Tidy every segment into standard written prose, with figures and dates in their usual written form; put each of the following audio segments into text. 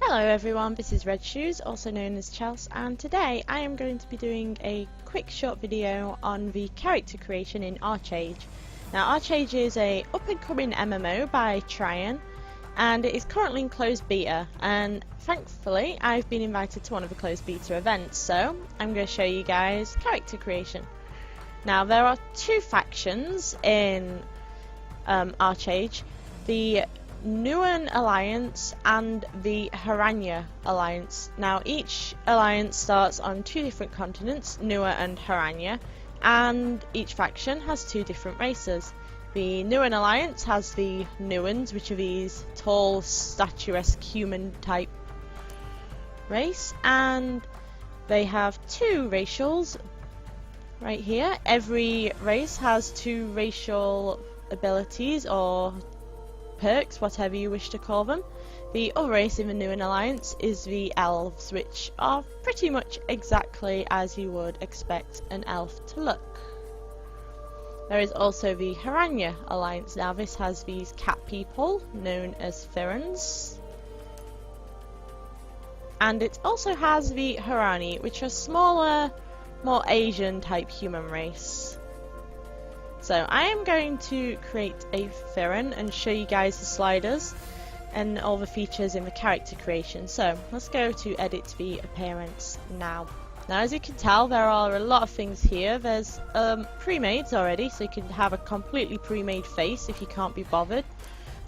Hello everyone, this is Red Shoes, also known as Chels, and today I am going to be doing a quick short video on the character creation in ArcheAge. Now ArcheAge is a up and coming MMO by Tryon, and it is currently in closed beta, and thankfully I've been invited to one of the closed beta events, so I'm going to show you guys character creation. Now there are two factions in ArcheAge, the Nuan Alliance and the Haranya Alliance. Now each alliance starts on two different continents, Nua and Haranya, and each faction has two different races. The Nuan Alliance has the Nuans, which are these tall, statuesque human type race, and they have two racials right here. Every race has two racial abilities or perks, whatever you wish to call them. The other race in the Nuan Alliance is the elves, which are pretty much exactly as you would expect an elf to look. There is also the Haranya Alliance. Now this has these cat people known as Firans, and it also has the Harani, which are smaller, more Asian type human race. So I am going to create a Firan and show you guys the sliders and all the features in the character creation. So let's go to edit the appearance now. Now as you can tell, there are a lot of things here. There's pre-mades already, so you can have a completely pre-made face if you can't be bothered.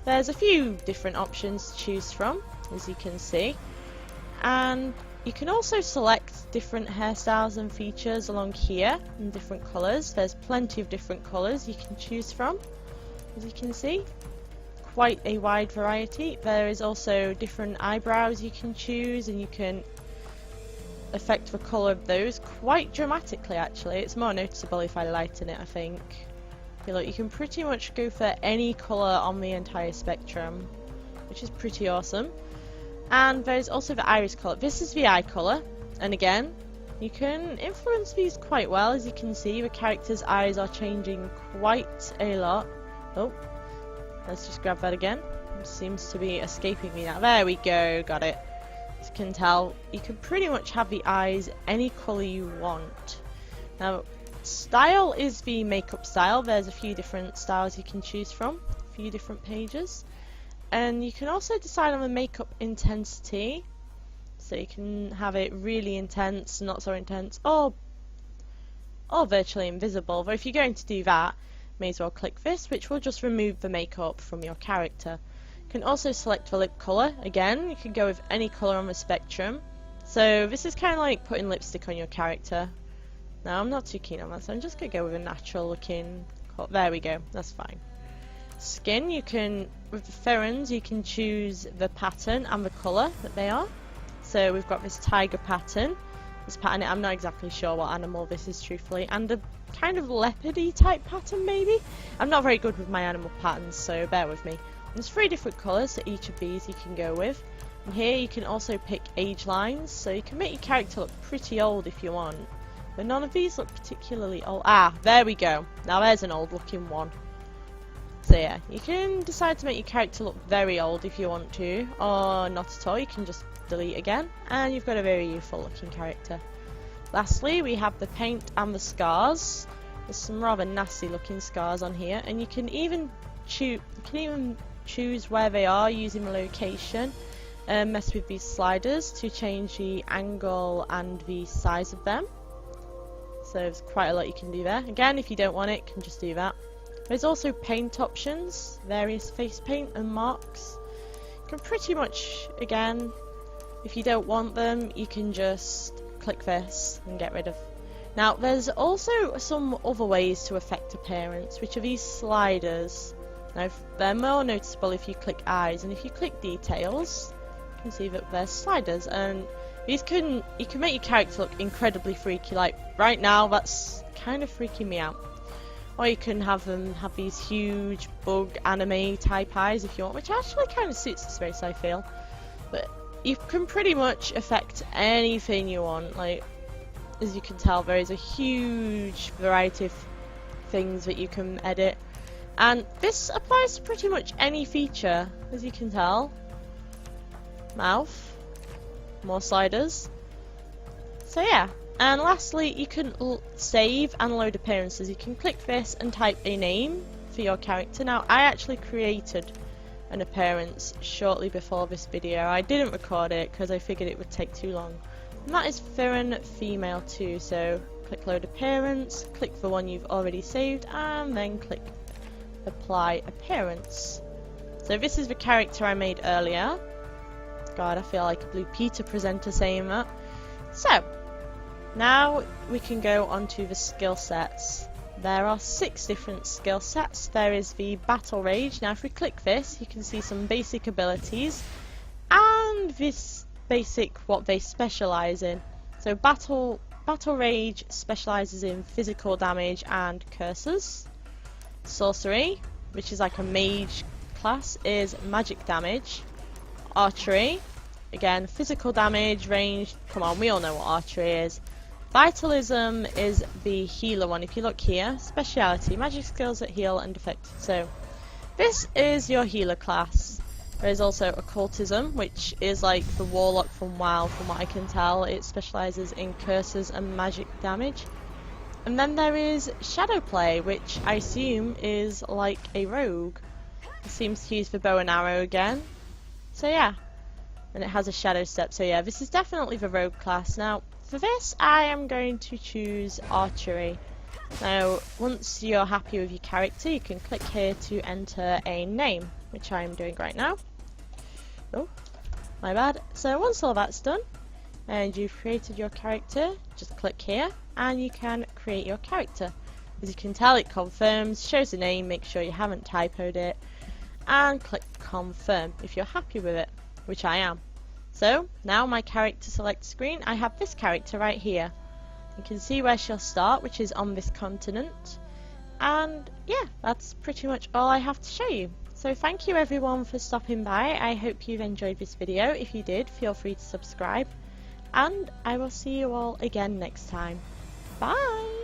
There's a few different options to choose from, as you can see, and you can also select different hairstyles and features along here in different colours. There's plenty of different colours you can choose from, as you can see. Quite a wide variety. There is also different eyebrows you can choose, and you can affect the colour of those quite dramatically actually. It's more noticeable if I lighten it, I think. Okay, look, you can pretty much go for any colour on the entire spectrum, which is pretty awesome. And there's also the iris colour. This is the eye colour, and again you can influence these quite well. As you can see, the character's eyes are changing quite a lot. Oh, let's just grab that again. It seems to be escaping me now. There we go, got it. As you can tell, you can pretty much have the eyes any colour you want. Now style is the makeup style. There's a few different styles you can choose from, a few different pages. And you can also decide on the makeup intensity, so you can have it really intense, not so intense, or virtually invisible. But if you're going to do that, may as well click this, which will just remove the makeup from your character. You can also select the lip colour. Again, you can go with any colour on the spectrum. So this is kind of like putting lipstick on your character. Now I'm not too keen on that, so I'm just going to go with a natural looking colour. There we go, that's fine. Skin, you can, with the Ferens, you can choose the pattern and the colour that they are. So we've got this tiger pattern. This pattern, I'm not exactly sure what animal this is truthfully, and a kind of leopardy type pattern maybe. I'm not very good with my animal patterns, so bear with me. There's 3 different colours, so each of these you can go with. And here you can also pick age lines, so you can make your character look pretty old if you want. But none of these look particularly old. Ah, there we go. Now there's an old looking one. So yeah, you can decide to make your character look very old if you want to, or not at all. You can just delete again, and you've got a very youthful looking character. Lastly, we have the paint and the scars. There's some rather nasty looking scars on here, and you can even choose where they are using the location. Mess with these sliders to change the angle and the size of them. So there's quite a lot you can do there. Again, if you don't want it, you can just do that. There's also paint options, various face paint and marks. You can pretty much, again, if you don't want them, you can just click this and get rid of. Now there's also some other ways to affect appearance, which are these sliders. Now they're more noticeable if you click eyes, and if you click details, you can see that there's sliders, and these you can make your character look incredibly freaky. Like right now, that's kind of freaking me out. Or you can have them have these huge bug anime type eyes if you want, which actually kind of suits this race, I feel. But you can pretty much affect anything you want. Like, as you can tell, there is a huge variety of things that you can edit. And this applies to pretty much any feature, as you can tell. Mouth. more sliders. So yeah, and lastly you can save and load appearances. You can click this and type a name for your character. Now I actually created an appearance shortly before this video. I didn't record it because I figured it would take too long. And that is Firen Female 2, so click load appearance, click the one you've already saved, and then click apply appearance. So this is the character I made earlier. God, I feel like a Blue Peter presenter saying that. So, now we can go on to the skill sets. There are 6 different skill sets. There is the Battle Rage. Now if we click this, you can see some basic abilities and this basic what they specialise in. So Battle Rage specialises in physical damage and curses. Sorcery, which is like a mage class, is magic damage. Archery, again physical damage, range, come on, we all know what archery is. Vitalism is the healer one. If you look here, speciality, magic skills that heal and defect. So this is your healer class. There is also occultism, which is like the warlock from WoW from what I can tell. It specialises in curses and magic damage. And then there is shadow play, which I assume is like a rogue. It seems to use the bow and arrow again. So yeah, and it has a shadow step. So yeah, this is definitely the rogue class. Now for this, I am going to choose archery. Now, once you're happy with your character, you can click here to enter a name, which I'm doing right now. Oh, my bad. So once all that's done, and you've created your character, just click here, and you can create your character. As you can tell, it confirms, shows the name, make sure you haven't typoed it, and click confirm if you're happy with it, which I am. So, now my character select screen, I have this character right here. You can see where she'll start, which is on this continent. And yeah, that's pretty much all I have to show you. So thank you everyone for stopping by. I hope you've enjoyed this video. If you did, feel free to subscribe. And I will see you all again next time. Bye!